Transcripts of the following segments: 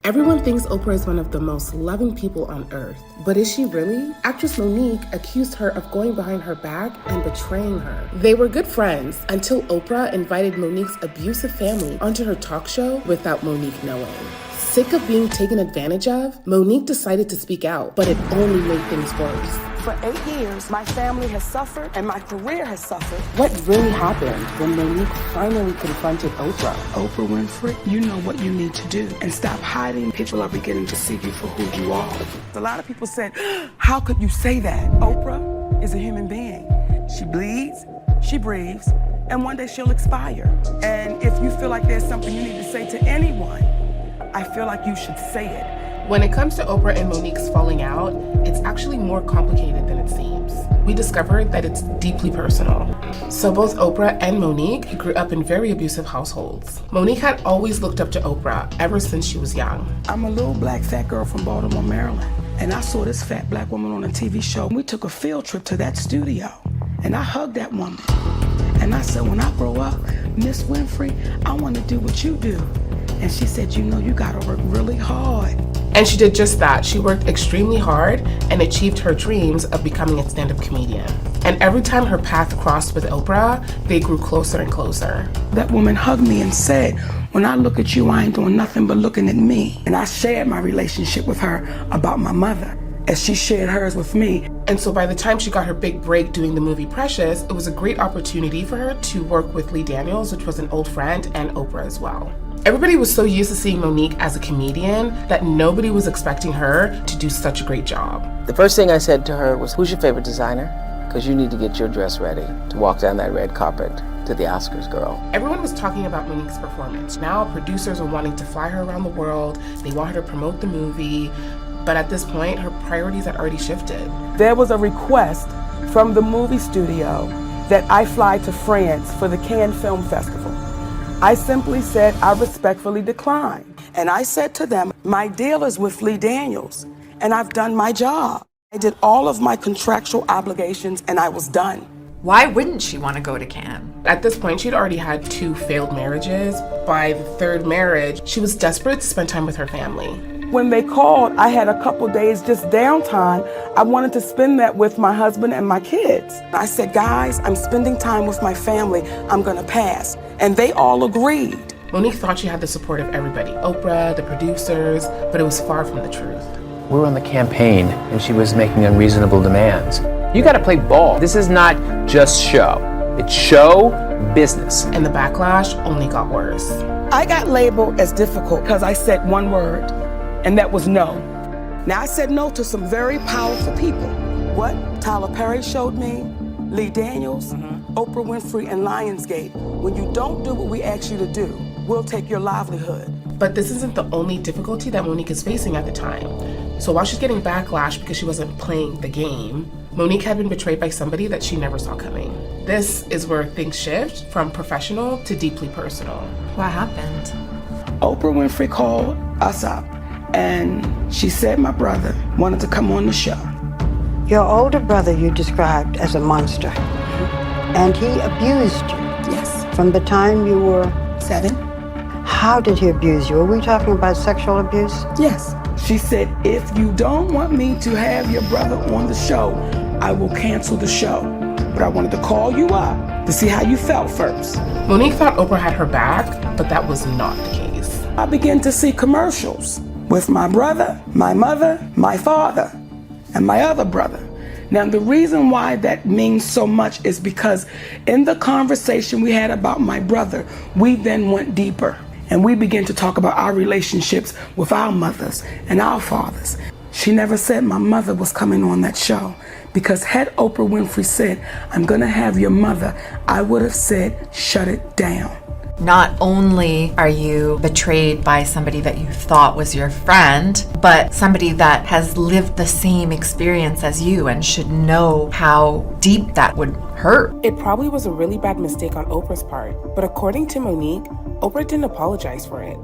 Everyone thinks Oprah is one of the most loving people on earth, but is she really? Actress Monique accused her of going behind her back and betraying her. They were good friends until Oprah invited Monique's abusive family onto her talk show without Monique knowing. Sick of being taken advantage of, Monique decided to speak out, but it only made things worse. For 8 years, my family has suffered and my career has suffered. What really happened when Monique finally confronted Oprah? Oprah Winfrey, you know what you need to do and stop hiding. People are beginning to see you for who you are. A lot of people said, how could you say that? Oprah is a human being. She bleeds, she breathes, and one day she'll expire. And if you feel like there's something you need to say to anyone, I feel like you should say it. When it comes to Oprah and Monique's falling out, it's actually more complicated than it seems. We discovered that it's deeply personal. So both Oprah and Monique grew up in very abusive households. Monique had always looked up to Oprah ever since she was young. I'm a little black fat girl from Baltimore, Maryland, and I saw this fat black woman on a TV show. We took a field trip to that studio, and I hugged that woman. And I said, when I grow up, Miss Winfrey, I want to do what you do. And she said, you know, you gotta work really hard. And she did just that. She worked extremely hard and achieved her dreams of becoming a stand-up comedian. And every time her path crossed with Oprah, they grew closer and closer. That woman hugged me and said, when I look at you, I ain't doing nothing but looking at me. And I shared my relationship with her about my mother, as she shared hers with me. And so by the time she got her big break doing the movie Precious, it was a great opportunity for her to work with Lee Daniels, which was an old friend, and Oprah as well. Everybody was so used to seeing Monique as a comedian that nobody was expecting her to do such a great job. The first thing I said to her was, who's your favorite designer? Because you need to get your dress ready to walk down that red carpet to the Oscars, girl. Everyone was talking about Monique's performance. Now producers are wanting to fly her around the world. They want her to promote the movie. But at this point, her priorities had already shifted. There was a request from the movie studio that I fly to France for the Cannes Film Festival. I simply said, I respectfully decline. And I said to them, my deal is with Lee Daniels, and I've done my job. I did all of my contractual obligations, and I was done. Why wouldn't she want to go to Cannes? At this point, she'd already had 2 failed marriages. By the 3rd marriage, she was desperate to spend time with her family. When they called, I had a couple days just downtime. I wanted to spend that with my husband and my kids. I said, guys, I'm spending time with my family. I'm gonna pass. And they all agreed. Monique thought she had the support of everybody, Oprah, the producers, but it was far from the truth. We were on the campaign and she was making unreasonable demands. You gotta play ball. This is not just show. It's show business. And the backlash only got worse. I got labeled as difficult because I said one word, and that was no. Now I said no to some very powerful people. What Tyler Perry showed me, Lee Daniels, Oprah Winfrey, and Lionsgate. When you don't do what we ask you to do, we'll take your livelihood. But this isn't the only difficulty that Monique is facing at the time. So while she's getting backlash because she wasn't playing the game, Monique had been betrayed by somebody that she never saw coming. This is where things shift from professional to deeply personal. What happened? Oprah Winfrey called us up, and she said my brother wanted to come on the show. Your older brother you described as a monster, and he abused you. Yes. From the time you were 7. How did he abuse you? Are we talking about sexual abuse? Yes. She said, if you don't want me to have your brother on the show, I will cancel the show. But I wanted to call you up to see how you felt first. Monique thought Oprah had her back, but that was not the case. I began to see commercials with my brother, my mother, my father, and my other brother. Now, the reason why that means so much is because in the conversation we had about my brother, we then went deeper. And we began to talk about our relationships with our mothers and our fathers. She never said my mother was coming on that show, because had Oprah Winfrey said, I'm gonna have your mother, I would have said, shut it down. Not only are you betrayed by somebody that you thought was your friend, but somebody that has lived the same experience as you and should know how deep that would hurt. It probably was a really bad mistake on Oprah's part, but according to Monique, Oprah didn't apologize for it.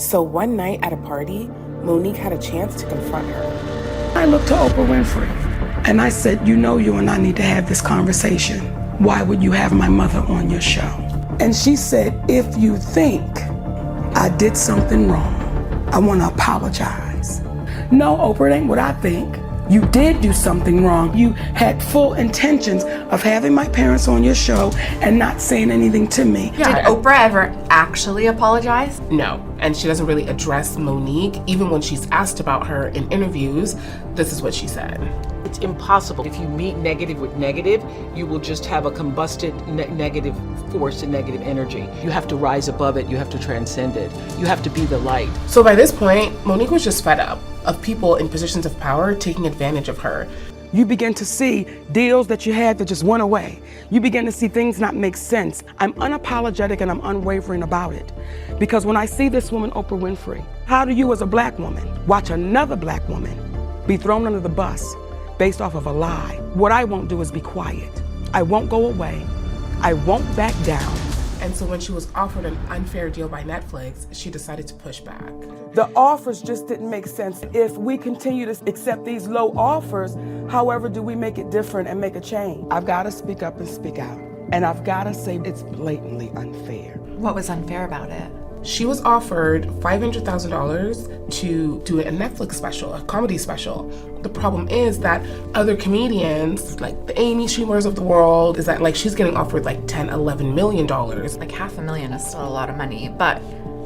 So one night at a party, Monique had a chance to confront her. I looked to Oprah Winfrey and I said, you know, you and I need to have this conversation. Why would you have my mother on your show? And she said, if you think I did something wrong, I want to apologize. No, Oprah, it ain't what I think. You did do something wrong. You had full intentions of having my parents on your show and not saying anything to me. Yeah, Did Oprah ever actually apologize? No, and she doesn't really address Monique. Even when she's asked about her in interviews, this is what she said. It's impossible. If you meet negative with negative, you will just have a combusted negative force and negative energy. You have to rise above it. You have to transcend it. You have to be the light. So by this point, Monique was just fed up of people in positions of power taking advantage of her. You begin to see deals that you had that just went away. You begin to see things not make sense. I'm unapologetic and I'm unwavering about it. Because when I see this woman, Oprah Winfrey, how do you as a black woman watch another black woman be thrown under the bus based off of a lie? What I won't do is be quiet. I won't go away. I won't back down. And so when she was offered an unfair deal by Netflix, she decided to push back. The offers just didn't make sense. If we continue to accept these low offers, however do we make it different and make a change? I've got to speak up and speak out. And I've got to say it's blatantly unfair. What was unfair about it? She was offered $500,000 to do a Netflix special, a comedy special. The problem is that other comedians, like the Amy Schumers of the world, is that like she's getting offered like $10, $11 million. Like $500,000 is still a lot of money, but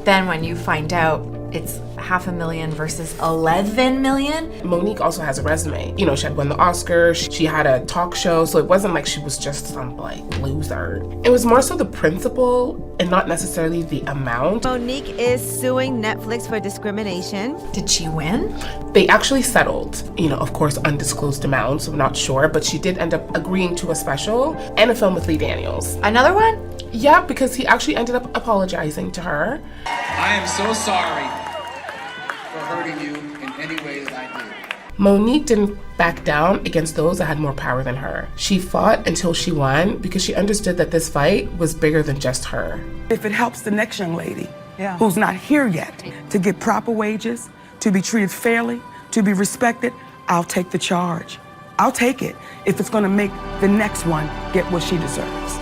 then when you find out it's $500,000 versus $11 million. Monique also has a resume. You know, she had won the Oscar, she had a talk show, so it wasn't like she was just some like loser. It was more so the principle and not necessarily the amount. Monique is suing Netflix for discrimination. Did she win? They actually settled, you know, of course, undisclosed amounts, I'm not sure, but she did end up agreeing to a special and a film with Lee Daniels. Another one? Yeah, because he actually ended up apologizing to her. I am so sorry for hurting you in any way that I did. Monique didn't back down against those that had more power than her. She fought until she won because she understood that this fight was bigger than just her. If it helps the next young lady who's not here yet to get proper wages, to be treated fairly, to be respected, I'll take the charge. I'll take it if it's going to make the next one get what she deserves.